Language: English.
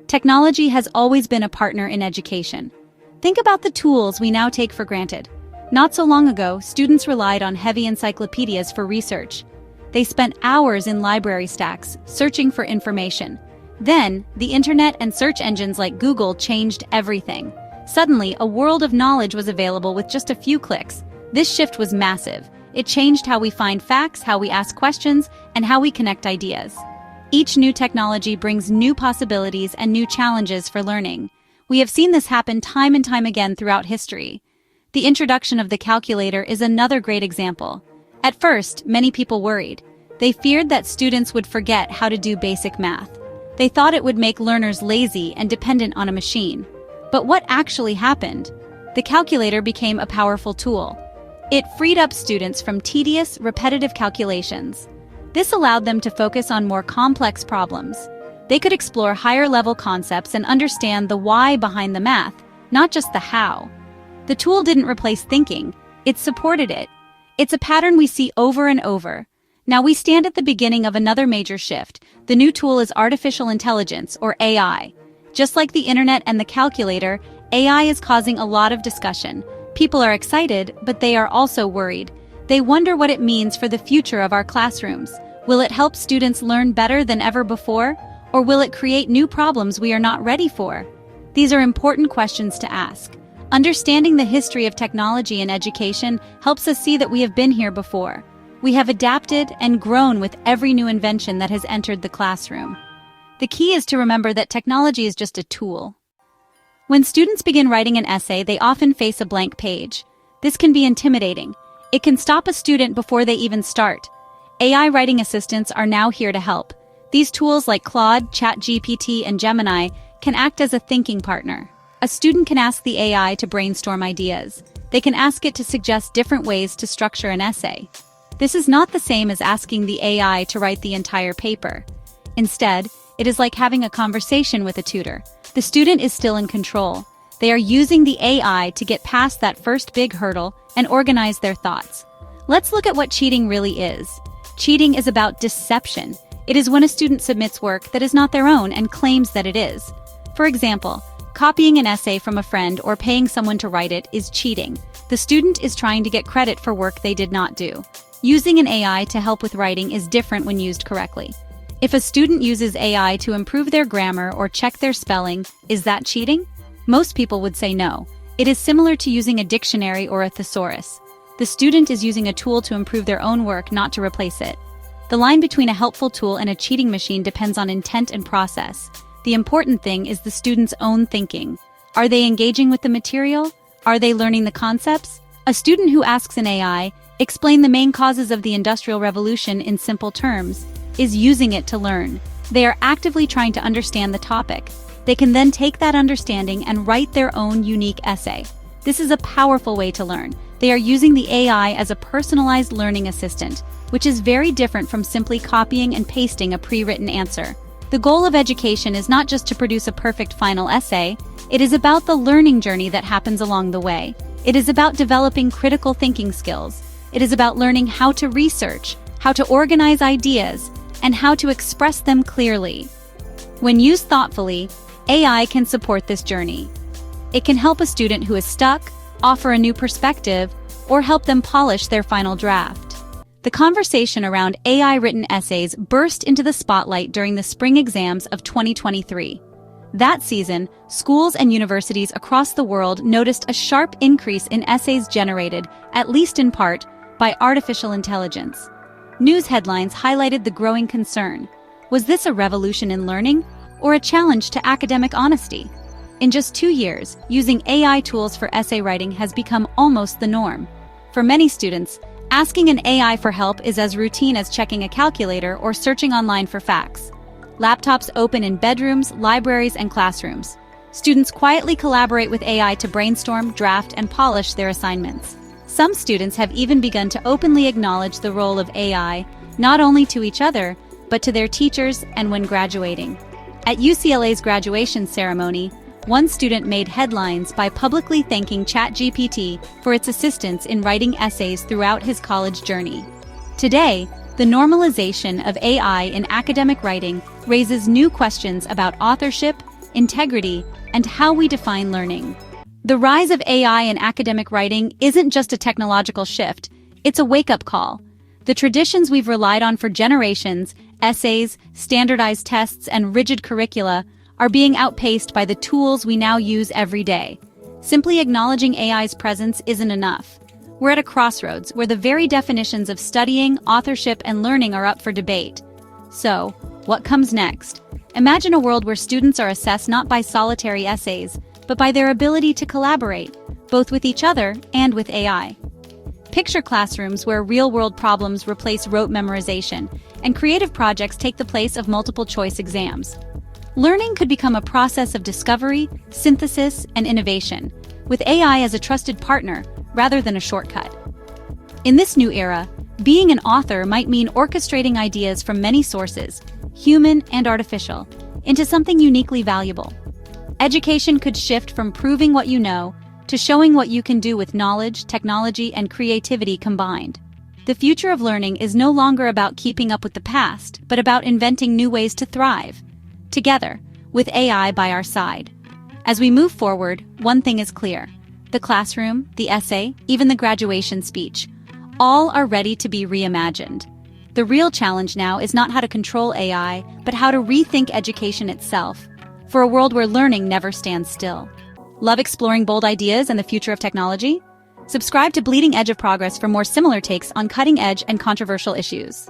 Technology has always been a partner in education. Think about the tools we now take for granted. Not so long ago, students relied on heavy encyclopedias for research. They spent hours in library stacks, searching for information. Then, the internet and search engines like Google changed everything. Suddenly, a world of knowledge was available with just a few clicks. This shift was massive. It changed how we find facts, how we ask questions, and how we connect ideas. Each new technology brings new possibilities and new challenges for learning. We have seen this happen time and time again throughout history. The introduction of the calculator is another great example. At first, many people worried. They feared that students would forget how to do basic math. They thought it would make learners lazy and dependent on a machine. But what actually happened? The calculator became a powerful tool. It freed up students from tedious, repetitive calculations. This allowed them to focus on more complex problems. They could explore higher-level concepts and understand the why behind the math, not just the how. The tool didn't replace thinking, it supported it. It's a pattern we see over and over. Now we stand at the beginning of another major shift. The new tool is artificial intelligence, or AI. Just like the internet and the calculator, AI is causing a lot of discussion. People are excited, but they are also worried. They wonder what it means for the future of our classrooms. Will it help students learn better than ever before? Or will it create new problems we are not ready for? These are important questions to ask. Understanding the history of technology in education helps us see that we have been here before. We have adapted and grown with every new invention that has entered the classroom. The key is to remember that technology is just a tool. When students begin writing an essay, they often face a blank page. This can be intimidating. It can stop a student before they even start. AI writing assistants are now here to help. These tools like Claude, ChatGPT, and Gemini can act as a thinking partner. A student can ask the AI to brainstorm ideas. They can ask it to suggest different ways to structure an essay. This is not the same as asking the AI to write the entire paper. Instead, it is like having a conversation with a tutor. The student is still in control. They are using the AI to get past that first big hurdle and organize their thoughts. Let's look at what cheating really is. Cheating is about deception. It is when a student submits work that is not their own and claims that it is. For example, copying an essay from a friend or paying someone to write it is cheating. The student is trying to get credit for work they did not do. Using an AI to help with writing is different when used correctly. If a student uses AI to improve their grammar or check their spelling, is that cheating? Most people would say no. It is similar to using a dictionary or a thesaurus. The student is using a tool to improve their own work, not to replace it. The line between a helpful tool and a cheating machine depends on intent and process. The important thing is the student's own thinking. Are they engaging with the material? Are they learning the concepts? A student who asks an AI, "Explain the main causes of the Industrial Revolution in simple terms," is using it to learn. They are actively trying to understand the topic. They can then take that understanding and write their own unique essay. This is a powerful way to learn. They are using the AI as a personalized learning assistant, which is very different from simply copying and pasting a pre-written answer. The goal of education is not just to produce a perfect final essay. It is about the learning journey that happens along the way. It is about developing critical thinking skills. It is about learning how to research, how to organize ideas, and how to express them clearly. When used thoughtfully, AI can support this journey. It can help a student who is stuck, offer a new perspective, or help them polish their final draft. The conversation around AI-written essays burst into the spotlight during the spring exams of 2023. That season, schools and universities across the world noticed a sharp increase in essays generated, at least in part, by artificial intelligence. News headlines highlighted the growing concern. Was this a revolution in learning, or a challenge to academic honesty? In just 2 years, using AI tools for essay writing has become almost the norm. For many students, asking an AI for help is as routine as checking a calculator or searching online for facts. Laptops open in bedrooms, libraries, and classrooms. Students quietly collaborate with AI to brainstorm, draft, and polish their assignments. Some students have even begun to openly acknowledge the role of AI, not only to each other, but to their teachers and when graduating. At UCLA's graduation ceremony, one student made headlines by publicly thanking ChatGPT for its assistance in writing essays throughout his college journey. Today, the normalization of AI in academic writing raises new questions about authorship, integrity, and how we define learning. The rise of AI in academic writing isn't just a technological shift, it's a wake-up call. The traditions we've relied on for generations, essays, standardized tests, and rigid curricula, are being outpaced by the tools we now use every day. Simply acknowledging AI's presence isn't enough. We're at a crossroads where the very definitions of studying, authorship, and learning are up for debate. So, what comes next? Imagine a world where students are assessed not by solitary essays, but by their ability to collaborate, both with each other and with AI. Picture classrooms where real-world problems replace rote memorization, and creative projects take the place of multiple-choice exams. Learning could become a process of discovery, synthesis, and innovation, with AI as a trusted partner rather than a shortcut. In this new era, being an author might mean orchestrating ideas from many sources, human and artificial, into something uniquely valuable. Education could shift from proving what you know to showing what you can do with knowledge, technology, and creativity combined. The future of learning is no longer about keeping up with the past, but about inventing new ways to thrive, together, with AI by our side. As we move forward, one thing is clear. The classroom, the essay, even the graduation speech, all are ready to be reimagined. The real challenge now is not how to control AI, but how to rethink education itself, for a world where learning never stands still. Love exploring bold ideas and the future of technology? Subscribe to Bleeding Edge of Progress for more similar takes on cutting-edge and controversial issues.